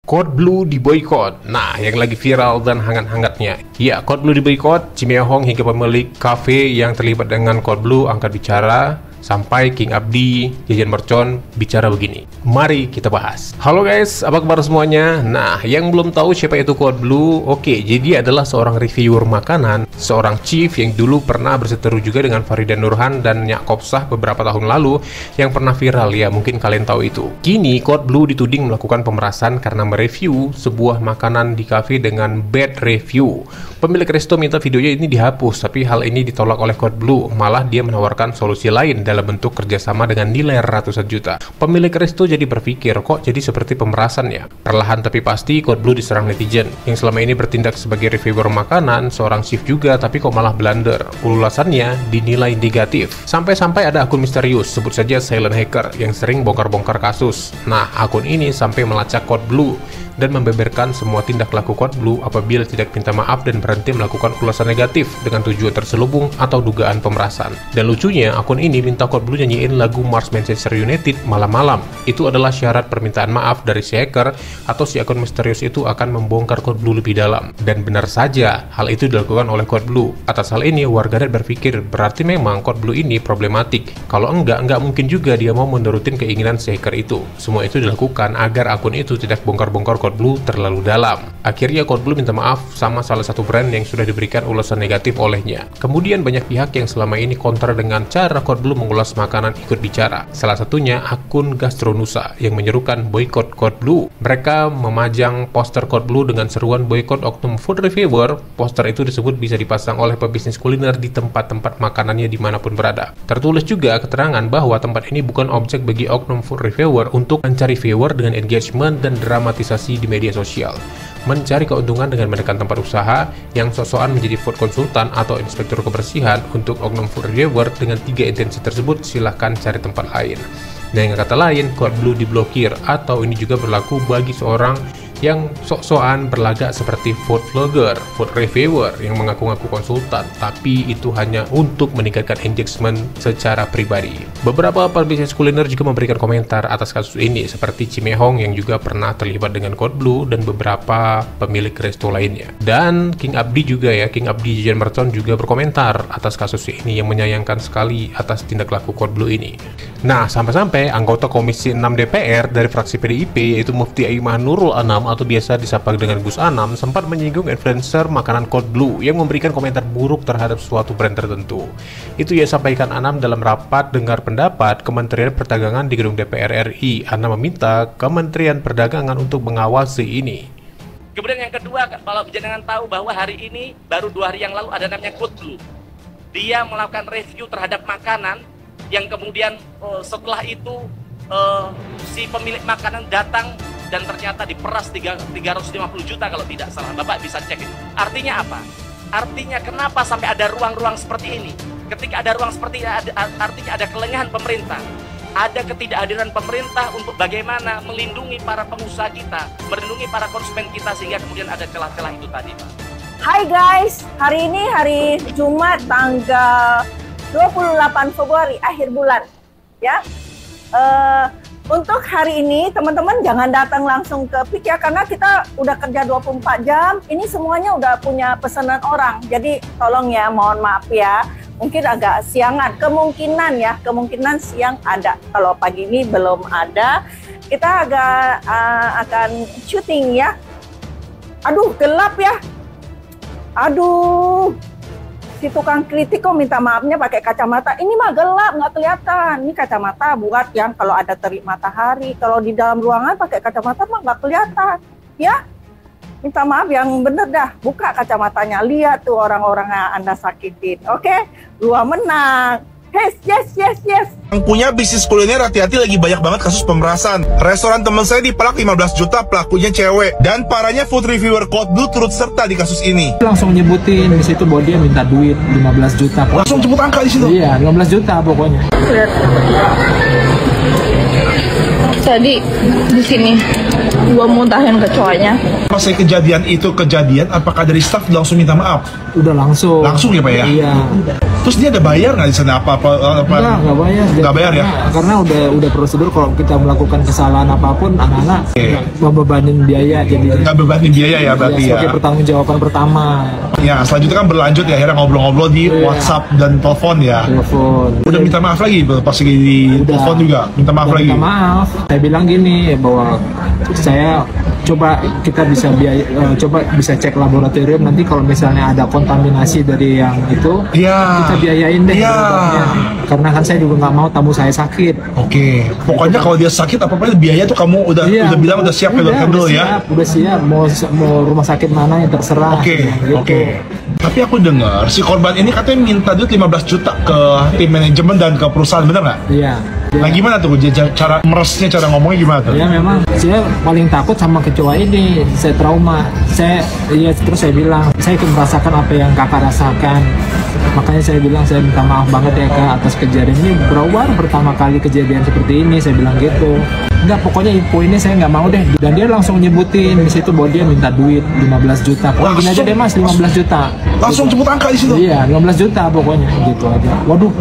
Code Blue diboykot. Nah, yang lagi viral dan hangat-hangatnya. Ya, Code Blue diboykot. Jim Ye Hong hingga pemilik kafe yang terlibat dengan Code Blue angkat bicara. Sampai King Abdi, Jajan Mercon bicara begini. Mari kita bahas. Halo guys, apa kabar semuanya? Nah, yang belum tahu siapa itu Code Blue, oke, jadi adalah seorang reviewer makanan, seorang chief yang dulu pernah berseteru juga dengan Farida Nurhan dan Nyak Kopsah beberapa tahun lalu yang pernah viral ya, mungkin kalian tahu itu. Kini Code Blue dituding melakukan pemerasan karena mereview sebuah makanan di kafe dengan bad review. Pemilik resto minta videonya ini dihapus, tapi hal ini ditolak oleh Code Blue. Malah dia menawarkan solusi lain dalam bentuk kerjasama dengan nilai ratusan juta. Pemilik resto jadi berpikir, kok jadi seperti pemerasan ya? Perlahan tapi pasti Code Blue diserang netizen yang selama ini bertindak sebagai reviewer makanan, seorang chef juga, tapi kok malah blunder. Ulasannya dinilai negatif. Sampai-sampai ada akun misterius, sebut saja Silent Hacker, yang sering bongkar-bongkar kasus. Nah, akun ini sampai melacak Code Blue dan membeberkan semua tindak laku Code Blue apabila tidak minta maaf dan berhenti melakukan ulasan negatif dengan tujuan terselubung atau dugaan pemerasan. Dan lucunya, akun ini minta Code Blue nyanyiin lagu Mars Manchester United malam-malam. Itu adalah syarat permintaan maaf dari si hacker, atau si akun misterius itu akan membongkar Code Blue lebih dalam. Dan benar saja, hal itu dilakukan oleh Code Blue. Atas hal ini, warganet berpikir, berarti memang Code Blue ini problematik. Kalau enggak mungkin juga dia mau menurutin keinginan si hacker itu. Semua itu dilakukan agar akun itu tidak bongkar-bongkar Code Blue terlalu dalam. Akhirnya Code Blue minta maaf sama salah satu brand yang sudah diberikan ulasan negatif olehnya. Kemudian banyak pihak yang selama ini kontra dengan cara Code Blue mengulas makanan ikut bicara. Salah satunya akun Gastronusa yang menyerukan boykot Code Blue. Mereka memajang poster Code Blue dengan seruan boykot oknum food reviewer. Poster itu disebut bisa dipasang oleh pebisnis kuliner di tempat-tempat makanannya dimanapun berada. Tertulis juga keterangan bahwa tempat ini bukan objek bagi oknum food reviewer untuk mencari viewer dengan engagement dan dramatisasi di media sosial, mencari keuntungan dengan menekan tempat usaha yang sok-sokan menjadi food konsultan atau inspektur kebersihan untuk oknum food reviewer. Dengan tiga intensi tersebut, silahkan cari tempat lain. Dengan kata lain, Code Blue diblokir, atau ini juga berlaku bagi seorang yang sok-sokan berlagak seperti food vlogger, food reviewer yang mengaku-ngaku konsultan, tapi itu hanya untuk meningkatkan engagement secara pribadi. Beberapa pebisnis kuliner juga memberikan komentar atas kasus ini, seperti Jim Ye Hong yang juga pernah terlibat dengan Code Blue dan beberapa pemilik resto lainnya. Dan King Abdi juga ya, King Abdi Jajan Mercon juga berkomentar atas kasus ini yang menyayangkan sekali atas tindak laku Code Blue ini. Nah, sampai-sampai anggota Komisi 6 DPR dari fraksi PDIP yaitu Mufti Aiman Nurul Anam atau biasa disapa dengan Gus Anam sempat menyinggung influencer makanan Code Blue yang memberikan komentar buruk terhadap suatu brand tertentu. Itu ia sampaikan Anam dalam rapat dengar pendapat Kementerian Perdagangan di gedung DPR RI. Anam meminta Kementerian Perdagangan untuk mengawasi ini. Kemudian yang kedua, kalau jenengan tahu bahwa hari ini baru 2 hari yang lalu ada namanya Code Blue. Dia melakukan review terhadap makanan yang kemudian setelah itu si pemilik makanan datang dan ternyata diperas 350 juta kalau tidak salah. Bapak bisa cek itu. Artinya apa? Artinya kenapa sampai ada ruang-ruang seperti ini? Ketika ada ruang seperti ini, artinya ada kelengahan pemerintah. Ada ketidakhadiran pemerintah untuk bagaimana melindungi para pengusaha kita, melindungi para konsumen kita, sehingga kemudian ada celah-celah itu tadi, Pak. Hai guys, hari ini hari Jumat tanggal 28 Februari, akhir bulan. Ya. Untuk hari ini teman-teman jangan datang langsung ke PIK ya, karena kita udah kerja 24 jam. Ini semuanya udah punya pesanan orang. Jadi tolong ya, mohon maaf ya. Mungkin agak siangan, kemungkinan siang ada. Kalau pagi ini belum ada. Kita agak akan syuting ya. Aduh, gelap ya. Aduh. Si tukang kritik kok minta maafnya pakai kacamata. Ini mah gelap, nggak kelihatan. Ini kacamata buat yang kalau ada terik matahari. Kalau di dalam ruangan pakai kacamata mah nggak kelihatan. Ya, minta maaf yang bener dah. Buka kacamatanya, lihat tuh orang-orang yang Anda sakitin. Oke, gua menang. Yes. Yang punya bisnis kuliner hati-hati, lagi banyak banget kasus pemerasan. Restoran teman saya dipalak 15 juta, pelakunya cewek. Dan parahnya food reviewer Code Blue turut serta di kasus ini. Langsung nyebutin di situ bahwa dia minta duit 15 juta. Langsung sebut angka di situ. Iya, 15 juta pokoknya. Lihat. Tadi di sini gua muntahin kecoanya. Pas kejadian itu apakah dari staff langsung minta maaf? Udah langsung. Langsung ya Pak ya? Iya. Terus dia ada bayar nggak di sana apa? Nggak bayar. Nggak bayar ya? Karena udah prosedur kalau kita melakukan kesalahan apapun, anak-anak nggak membebanin biaya, jadi Nggak bebanin biaya ya berarti ya? sebagai pertanggungjawaban pertama. Ya, selanjutnya kan berlanjut ya, akhirnya ngobrol-ngobrol di WhatsApp dan telepon ya. Telepon. Udah minta maaf lagi pas lagi di telepon juga, minta maaf lagi. Minta maaf. Saya bilang gini bahwa saya coba kita bisa cek laboratorium, nanti kalau misalnya ada kontaminasi dari yang itu, Iya. kita biayain deh Iya. berobatnya. Karena kan saya juga nggak mau tamu saya sakit. Oke, pokoknya kalau dia sakit apa-apa biaya tuh kamu udah bilang udah siap handle ya. Udah siap, mau rumah sakit mana yang terserah. Oke, gitu. oke. Tapi aku dengar si korban ini katanya minta duit 15 juta ke tim manajemen dan ke perusahaan, bener nggak? Iya. Nah gimana tuh cara meresnya, cara ngomongnya gimana tuh? Ya memang saya paling takut sama kecoa ini, saya trauma. Terus saya bilang, saya ikut merasakan apa yang kakak rasakan. Makanya saya bilang, saya minta maaf banget ya kak atas kejadian ini. Berawal pertama kali kejadian seperti ini, saya bilang gitu. Enggak, pokoknya info ini saya nggak mau deh. Dan dia langsung nyebutin di situ bahwa dia minta duit 15 juta. Pokoknya gini aja deh mas, 15 juta. Langsung gitu. sebut angka di situ. Iya, 15 juta pokoknya gitu aja. Waduh,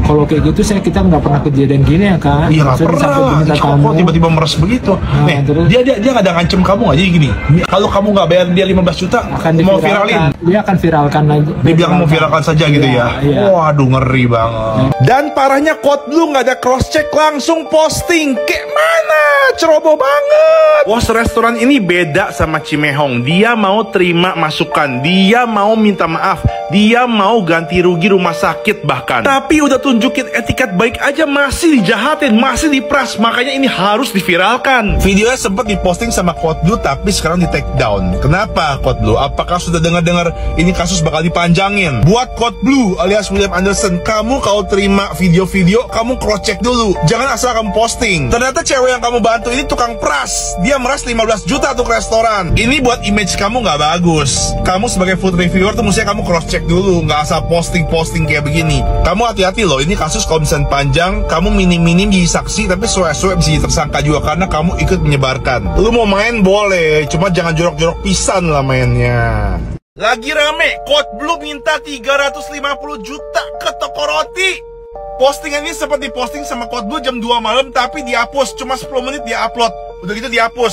kalau kayak gitu kita nggak pernah kejadian gini ya kan? Iya nggak Maksudnya sampai pernah. diminta Kok tamu. tiba-tiba meres begitu? Nah, Nih, terus? dia nggak ada ngancem kamu nggak? Jadi gini, kalau kamu nggak bayar dia 15 juta, Akan mau diviralkan. viralin. Dia akan viralkan aja. Dia bilang mau viralkan saja gitu ya. Iya. Waduh ngeri banget. Dan parahnya Code Blue nggak ada cross check, langsung posting. Kayak mana? Ceroboh banget. Bos restoran ini beda sama Cimehong. Dia mau terima masukan, dia mau minta maaf, dia mau ganti rugi rumah sakit bahkan. Tapi udah tunjukin etiket baik aja masih dijahatin, masih diperas. Makanya ini harus diviralkan. Videonya sempat diposting sama Code Blue tapi sekarang di take down. Kenapa Code Blue? Apakah sudah dengar-dengar ini kasus bakal dipanjangin? Buat Code Blue alias William Anderson, kamu kalau terima video-video, kamu cross check dulu. Jangan asal kamu posting. Ternyata cewek yang kamu bantu ini tukang peras. Dia meras 15 juta tuh ke restoran. Ini buat image kamu nggak bagus. Kamu sebagai food reviewer tuh mestinya kamu cross check dulu, nggak asal posting-posting kayak begini. Kamu hati-hati loh, ini kasus kalau misalnya panjang, kamu minim-minim jadi saksi, tapi suwe-suwe bisa jadi tersangka juga karena kamu ikut menyebarkan. Lu mau main boleh, cuma jangan jorok-jorok pisan lah mainnya. Lagi rame, Code Blue minta 350 juta ke toko roti. Postingan ini sempat diposting sama Code Blue jam 2 malam tapi dihapus, cuma 10 menit dia upload. Udah gitu dihapus.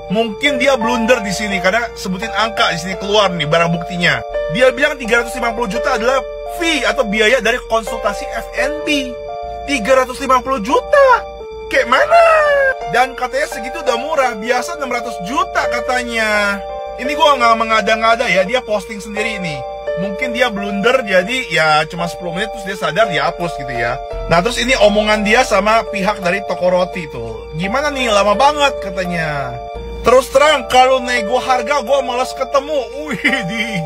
Mungkin dia blunder di sini karena sebutin angka di sini keluar nih barang buktinya. Dia bilang 350 juta adalah fee atau biaya dari konsultasi F&B. 350 juta. Kayak mana? Dan katanya segitu udah murah, biasa 600 juta katanya. Ini gua nggak mengada-ngada ya, dia posting sendiri nih. Mungkin dia blunder jadi ya cuma 10 menit terus dia sadar dia hapus gitu ya. Nah terus ini omongan dia sama pihak dari toko roti tuh. Gimana nih, lama banget katanya. Terus terang kalau nego harga gue malas ketemu. Wih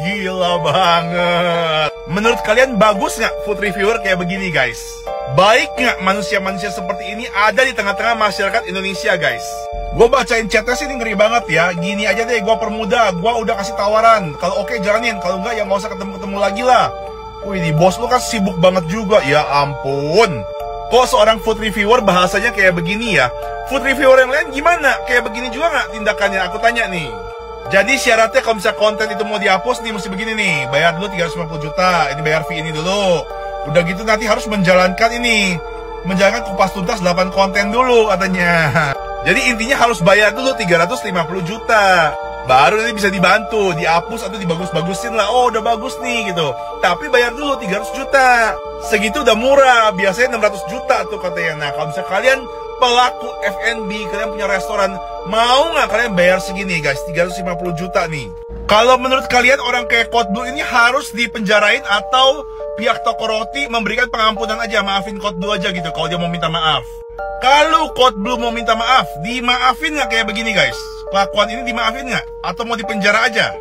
gila banget. Menurut kalian bagus nggak food reviewer kayak begini guys? Baik nggak manusia-manusia seperti ini ada di tengah-tengah masyarakat Indonesia guys? Gue bacain chatnya sih ini ngeri banget ya. Gini aja deh, gue permudah, gue udah kasih tawaran. Kalau oke jalanin, kalau enggak ya nggak usah ketemu-ketemu lagi lah. Wih, di bos lu kan sibuk banget juga. Ya ampun. Kok seorang food reviewer bahasanya kayak begini ya? Food reviewer yang lain gimana? Kayak begini juga nggak tindakannya? Aku tanya nih. Jadi syaratnya kalau misalnya konten itu mau dihapus nih mesti begini nih. Bayar dulu 350 juta, ini bayar fee ini dulu. Udah gitu nanti harus menjalankan ini. Menjalankan kupas tuntas 8 konten dulu katanya. Jadi intinya harus bayar dulu 350 juta. Baru nanti bisa dibantu, dihapus atau dibagus-bagusin lah. Oh udah bagus nih gitu. Tapi bayar dulu 300 juta. Segitu udah murah, biasanya 600 juta tuh katanya. Nah kalau misalnya kalian pelaku F&B, kalian punya restoran, mau nggak kalian bayar segini guys, 350 juta nih. Kalau menurut kalian orang kayak Code Blue ini harus dipenjarain atau pihak toko roti memberikan pengampunan aja, maafin Code Blue aja gitu kalau dia mau minta maaf. Kalau Code Blue mau minta maaf, dimaafin nggak kayak begini guys? Kelakuan ini dimaafin nggak? Atau mau dipenjara aja?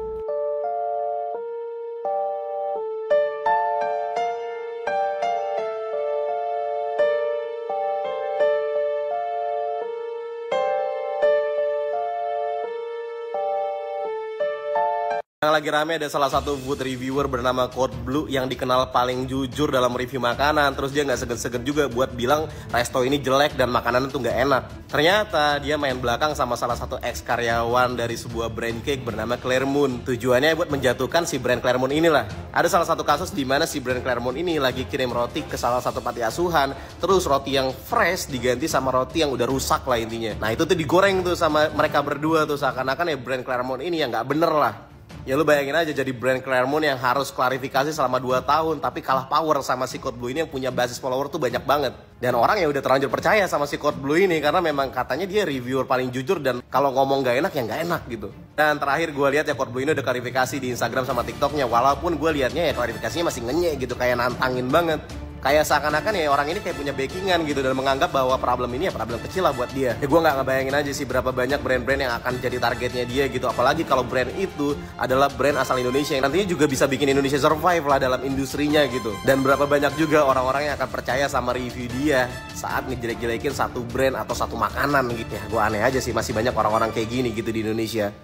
Yang lagi rame ada salah satu food reviewer bernama Code Blue yang dikenal paling jujur dalam review makanan. Terus dia nggak segen-segen juga buat bilang resto ini jelek dan makanan itu nggak enak. Ternyata dia main belakang sama salah satu ex-karyawan dari sebuah brand cake bernama Claremont. Tujuannya buat menjatuhkan si brand Claremont inilah. Ada salah satu kasus di mana si brand Claremont ini lagi kirim roti ke salah satu panti asuhan. Terus roti yang fresh diganti sama roti yang udah rusak lah intinya. Nah itu tuh digoreng tuh sama mereka berdua tuh. Seakan-akan ya brand Claremont ini ya nggak bener lah. Ya lu bayangin aja jadi brand Claremont yang harus klarifikasi selama 2 tahun tapi kalah power sama si Code Blue ini yang punya basis follower tuh banyak banget. Dan orang ya udah terlanjur percaya sama si Code Blue ini karena memang katanya dia reviewer paling jujur dan kalau ngomong gak enak ya gak enak gitu. Dan terakhir gue lihat ya Code Blue ini udah klarifikasi di Instagram sama TikToknya, walaupun gue liatnya ya klarifikasinya masih ngenyek gitu, kayak nantangin banget. Kayak seakan-akan ya orang ini kayak punya backingan gitu dan menganggap bahwa problem ini ya problem kecil lah buat dia. Ya gue nggak ngebayangin aja sih berapa banyak brand-brand yang akan jadi targetnya dia gitu. Apalagi kalau brand itu adalah brand asal Indonesia yang nantinya juga bisa bikin Indonesia survive lah dalam industrinya gitu. Dan berapa banyak juga orang-orang yang akan percaya sama review dia saat ngejelek-jelekin satu brand atau satu makanan gitu ya. Gue aneh aja sih masih banyak orang-orang kayak gini gitu di Indonesia.